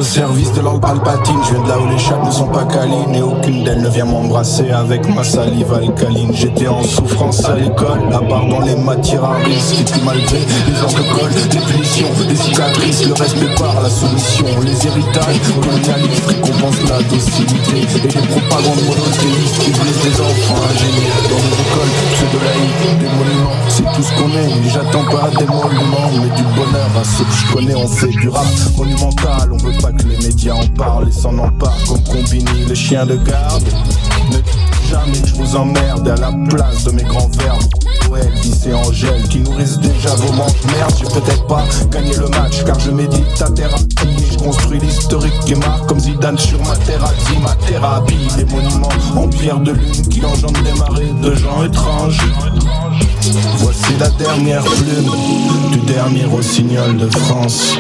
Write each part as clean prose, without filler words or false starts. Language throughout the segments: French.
Service de Lord Palpatine, je viens de là où les chattes ne sont pas câlines et aucune d'elles ne vient m'embrasser avec ma salive alcaline. J'étais en souffrance à l'école, la barre dans les matières à risque. Et puis malgré les heures de colle, les punitions, les cicatrices, le respect par la soumission, les héritages colonialistes récompensent la docilité et les propagandes monothéistes qui brisent des enfants ingénieux. Dans les écoles pseudo-laïques, des monuments, c'est tout ce qu'on est. Et j'attends pas des monuments, mais du bonheur à ceux que je connais. On fait du rap monumental, on veut pas que les médias en parlent et s'en emparent comme Combini, les chiens de garde. Ne dites jamais que je vous emmerde à la place de mes grands verbes. Ouais, Elvis et Angèle qui nourrissent déjà vos manques. Merde, j'ai peut-être pas gagné le match car je médite ta thérapie. Je construis l'historique et marque comme Zidane sur ma thérapie. Ma thérapie, des monuments en pierre de lune qui engendrent des marées de gens étranges. Voici la dernière plume du dernier rossignol de France.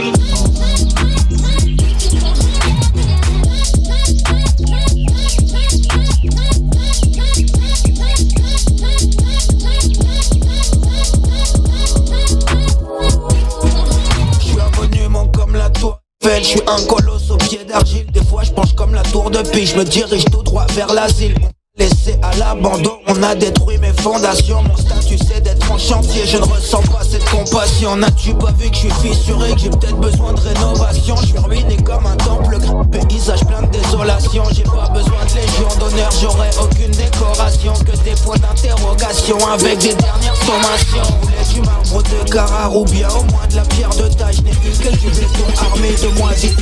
Je suis un colosse au pied d'argile. Des fois je penche comme la tour de Pise. Je me dirige tout droit vers l'asile. Laissé à l'abandon, on a détruit mes fondations. Mon statut c'est d'être en chantier. Je ne ressens pas cette compassion. N'as-tu pas vu que je suis fissuré, que j'ai peut-être besoin de rénovation? Je suis ruiné comme un temple, paysage plein de désolation. J'ai pas besoin de légion d'honneur, j'aurai aucune décoration. Que des points d'interrogation avec des dernières sommations. Voulais du marbre de Carrare ou bien au moins de la pierre de taille. Je n'ai vu que du béton armé de moisis.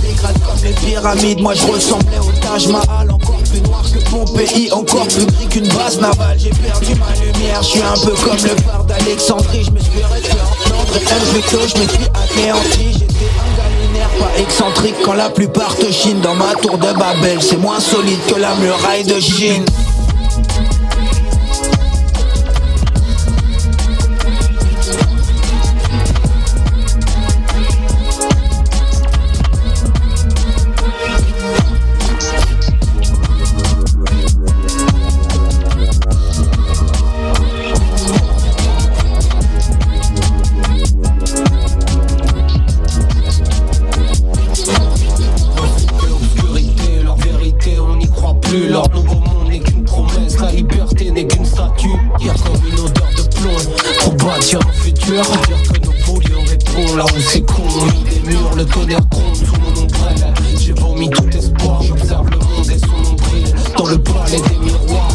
Dégrade comme les pyramides, moi je ressemblais au Taj Mahal. Encore plus noir que Pompéi, encore plus gris qu'une base navale. J'ai perdu ma lumière, je suis un peu comme le phare d'Alexandrie. Je me suis réduit en André Invicto, je me suis anéanti. J'étais un gars lunaire, pas excentrique quand la plupart te chinent. Dans ma tour de Babel, c'est moins solide que la muraille de Chine. Leur nouveau monde n'est qu'une promesse, la liberté n'est qu'une statue. Hier comme une odeur de plomb, pour bâtir un futur. Dire que nos polluants répondent là où c'est con. On mit des murs, le tonnerre gronde sous mon ombrelle. J'ai vomi tout espoir, j'observe le monde et son nombril. Dans le palais des miroirs,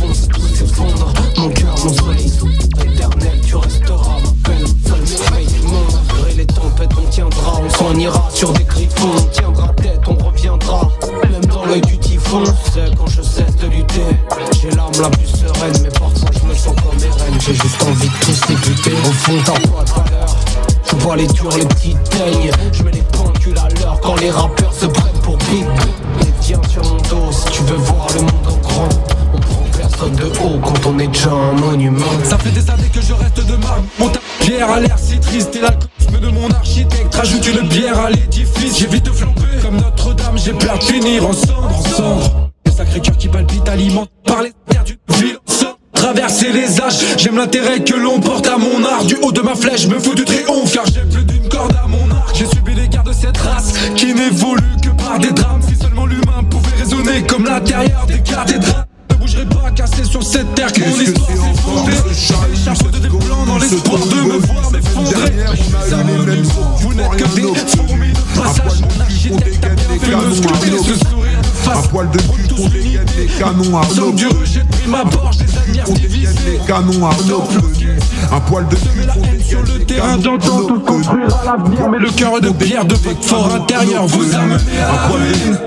fonce tout s'effondre. Mon cœur, mon soleil sous éternel, tu resteras ma peine. Seul merveille du monde, malgré les tempêtes on tiendra. On s'en ira sur des griffons, on tiendra tête, on reviendra. Même dans l'œil du typhon, c'est quand je cesse de lutter. J'ai l'âme la plus sereine, mais parfois je me sens comme Eren. J'ai juste envie de tous les buter. Au fond t'as pas de valeur, je vois les durs, les petits teignes. Je mets les pendules à l'heure quand les rappeurs se prennent pour big. Et viens sur mon dos si tu veux voir le monde en grand. On prend personne de haut quand on est déjà un monument. Ça fait des années que je reste de marbre. Mon pierre a l'air si triste et l'alcoolisme de mon architecte rajoute une bière à l'édifice. J'évite de flamber comme Notre-Dame, j'ai peur de finir en cendres. Le sacré cœur qui palpite alimente par les terres du violence. Traverser les âges, j'aime l'intérêt que l'on porte à mon art. Du haut de ma flèche, je me fous du triomphe car j'ai plus d'une corde à mon arc. J'ai subi les guerres de cette race qui n'évolue que par des drames. Si seulement l'humain pouvait résonner comme l'intérieur des cathédrales. Ne bougerai pas cassé sur cette terre que mon histoire s'est fondée. J'échappe de des plans dans l'espoir de me voir m'effondrer. Vous n'êtes que des fourmis de passage. Mon architecte a bien fait me sculpter ce sourire de face. À poil de cul qu'on dégaine les canons à Sans du j'ai pris ma borge, des admires divisées. Les canons à un poil de cul qu'on dégaine sur le terrain d'entente, on construira l'avenir. Mais le cœur de pierre de votre fort intérieur vous a mené à la ruine.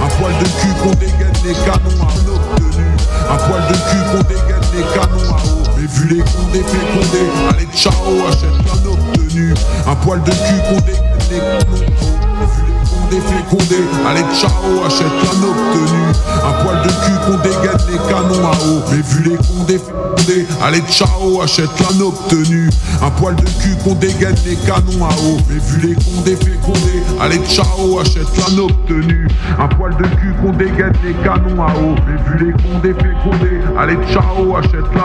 Un poil de cul qu'on dégaine les canons à notre tenue. Un poil de cul qu'on dégaine les canons à eau. Mais vu les condés fécondés, allez ciao, achète un autre tenue. Un poil de cul qu'on dégaine les canons à eau. Mais vu les condés condé fécondé. Allez ciao, achète la obtenue. Un poil de cul qu'on dégaine les canons à eau. Mais vu les condés fécondés, allez ciao, achète la obtenue. Un poil de cul qu'on dégaine les canons à eau. Mais vu les condés fécondés, allez ciao, achète la obtenue. Un poil de cul qu'on dégaine les canons à eau. Mais vu les condés fécondés, allez ciao, achète la